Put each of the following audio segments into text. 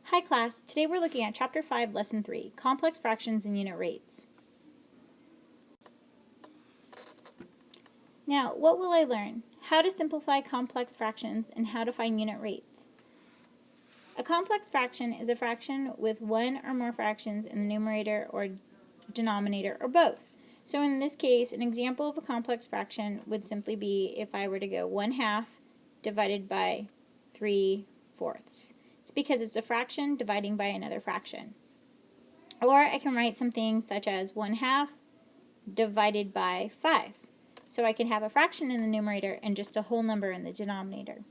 Hi class, today we're looking at Chapter 5, Lesson 3, Complex Fractions and Unit Rates. Now, what will I learn? How to simplify complex fractions and how to find unit rates. A complex fraction is a fraction with one or more fractions in the numerator or denominator or both. So in this case, an example of a complex fraction would simply be if I were to go 1/2 divided by 3/4. It's because it's a fraction dividing by another fraction. Or I can write something such as 1/2 divided by 5. So I can have a fraction in the numerator and just a whole number in the denominator.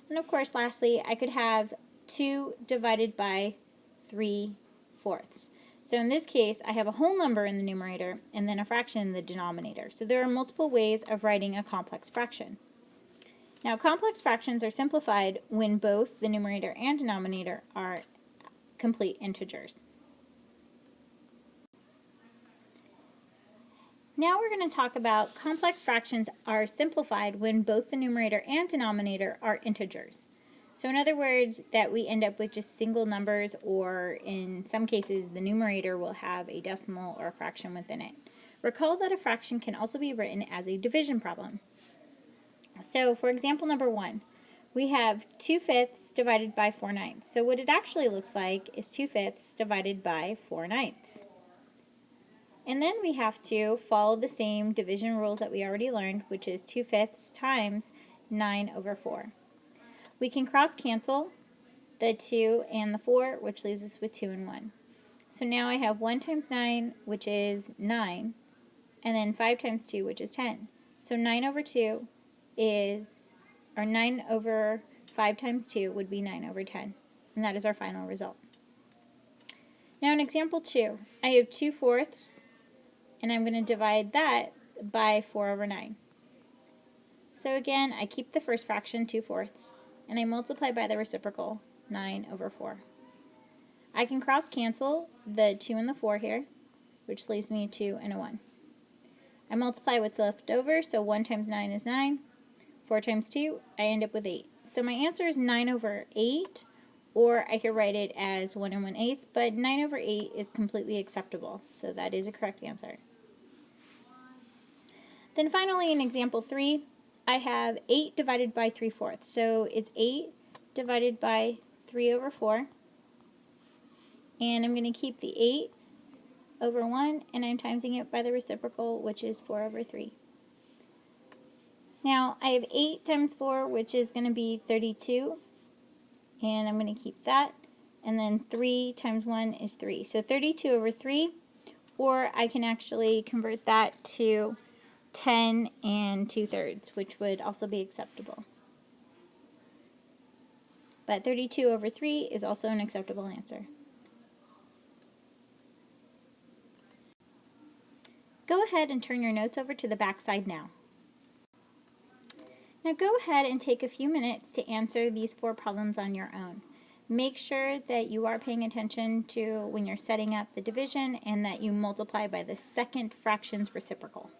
And of course, lastly, I could have 2 divided by 3/4. So in this case, I have a whole number in the numerator and then a fraction in the denominator. So there are multiple ways of writing a complex fraction. Now, complex fractions are simplified when both the numerator and denominator are complete integers. Now we're going to talk about complex fractions are simplified when both the numerator and denominator are integers. So in other words, that we end up with just single numbers, or in some cases the numerator will have a decimal or a fraction within it. Recall that a fraction can also be written as a division problem. So for example number 1, we have 2/5 divided by 4/9. So what it actually looks like is 2/5 divided by 4/9. And then we have to follow the same division rules that we already learned, which is 2/5 times 9/4. We can cross cancel the 2 and the 4, which leaves us with 2 and 1. So now I have 1 times 9, which is 9, and then 5 times 2, which is 10. So 9/2 is, or 9/5 times 2 would be 9/10. And that is our final result. Now in example 2, I have 2/4, and I'm going to divide that by 4/9. So again, I keep the first fraction, 2/4, and I multiply by the reciprocal, 9/4. I can cross cancel the 2 and the 4 here, which leaves me a 2 and a 1. I multiply what's left over, so 1 times 9 is 9. 4 times 2, I end up with 8. So my answer is 9/8, or I could write it as 1 1/8, but 9/8 is completely acceptable, so that is a correct answer. Then finally, in example 3, I have 8 divided by 3/4. So it's 8 divided by 3/4. And I'm going to keep the 8/1, and I'm timesing it by the reciprocal, which is 4/3. Now, I have 8 times 4, which is going to be 32. And I'm going to keep that. And then 3 times 1 is 3. So 32/3. Or I can actually convert that to 10 2/3, which would also be acceptable. But 32/3 is also an acceptable answer. Go ahead and turn your notes over to the back side now. Now go ahead and take a few minutes to answer these 4 problems on your own. Make sure that you are paying attention to when you're setting up the division and that you multiply by the second fraction's reciprocal.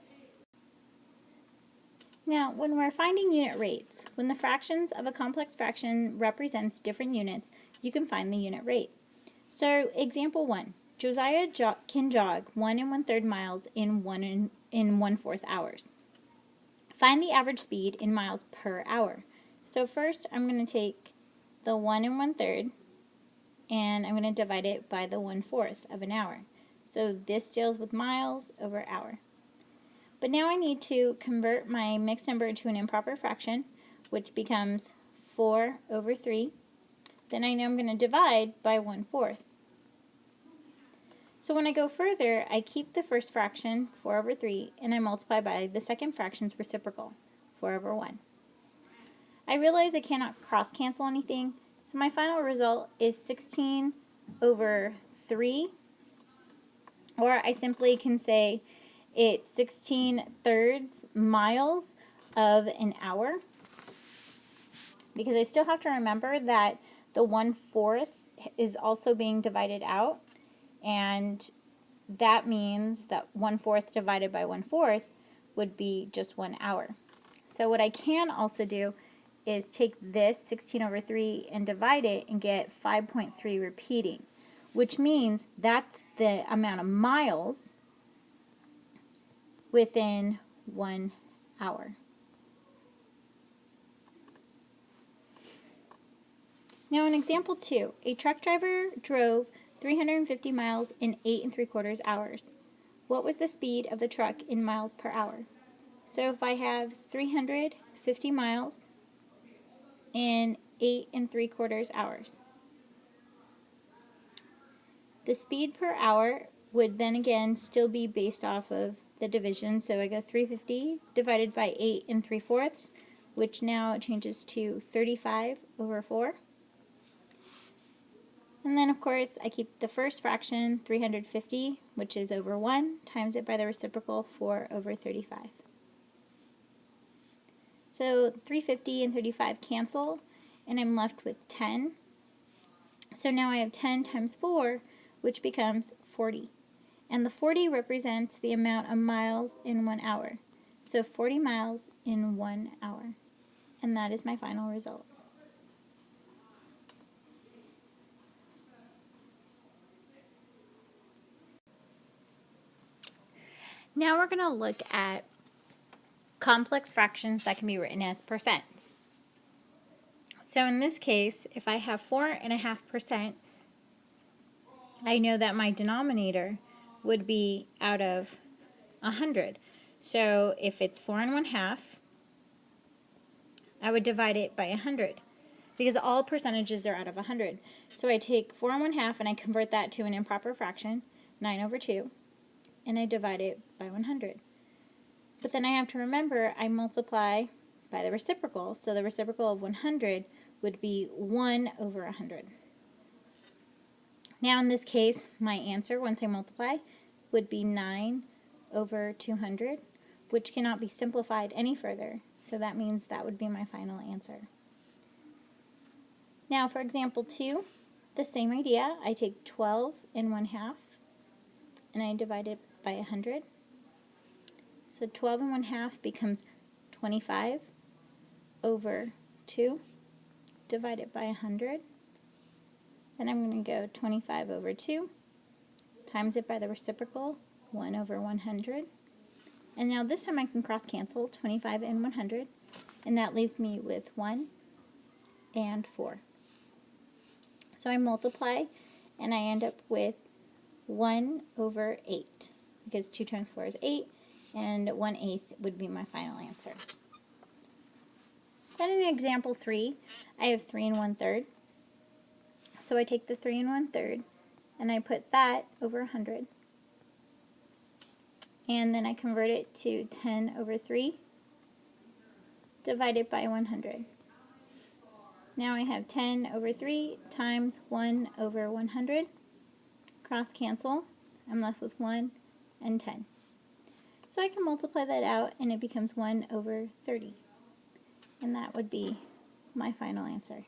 Now, when we're finding unit rates, when the fractions of a complex fraction represents different units, you can find the unit rate. So, example 1, Josiah can jog 1 1/3 miles in 1/4 hours. Find the average speed in miles per hour. So first, I'm going to take the 1 1/3, and I'm going to divide it by the 1/4 of an hour. So this deals with miles over hour. But now I need to convert my mixed number into an improper fraction, which becomes 4/3. Then I know I'm going to divide by 1/4. So when I go further, I keep the first fraction, 4/3, and I multiply by the second fraction's reciprocal, 4/1. I realize I cannot cross-cancel anything, so my final result is 16/3, or I simply can say it's 16/3 miles of an hour, because I still have to remember that the 1/4 is also being divided out, and that means that 1/4 divided by 1/4 would be just 1 hour. So what I can also do is take this 16 over 3 and divide it and get 5.3 repeating, which means that's the amount of miles within 1 hour. Now in example 2, a truck driver drove 350 miles in 8 3/4 hours. What was the speed of the truck in miles per hour? So if I have 350 miles in 8 3/4 hours, the speed per hour would then again still be based off of the division. So I go 350 divided by 8 3/4, which now changes to 35 over 4. And then, of course, I keep the first fraction, 350, which is over 1, times it by the reciprocal, 4 over 35. So 350 and 35 cancel, and I'm left with 10. So now I have 10 times 4, which becomes 40. And the 40 represents the amount of miles in 1 hour. So 40 miles in 1 hour. And that is my final result. Now we're going to look at complex fractions that can be written as percents. So in this case, if I have 4.5%, I know that my denominator would be out of 100. So if it's 4 1/2, I would divide it by 100 because all percentages are out of 100. So I take 4 1/2 and I convert that to an improper fraction, 9 over 2, and I divide it by 100. But then I have to remember I multiply by the reciprocal, so the reciprocal of 100 would be 1 over 100. Now in this case, my answer, once I multiply, would be 9 over 200, which cannot be simplified any further, so that means that would be my final answer. Now for example 2, the same idea. I take 12 1/2 and I divide it by 100. So 12 1/2 becomes 25 over 2, divided by 100. Then I'm going to go 25 over 2, times it by the reciprocal, 1 over 100. And now this time I can cross cancel 25 and 100, and that leaves me with 1 and 4. So I multiply, and I end up with 1 over 8, because 2 times 4 is 8, and 1/8 would be my final answer. Then in example 3, I have 3 1/3. So I take the 3 1/3, and I put that over 100. And then I convert it to 10 over 3, divided by 100. Now I have 10 over 3 times 1 over 100. Cross cancel. I'm left with 1 and 10. So I can multiply that out, and it becomes 1 over 30. And that would be my final answer.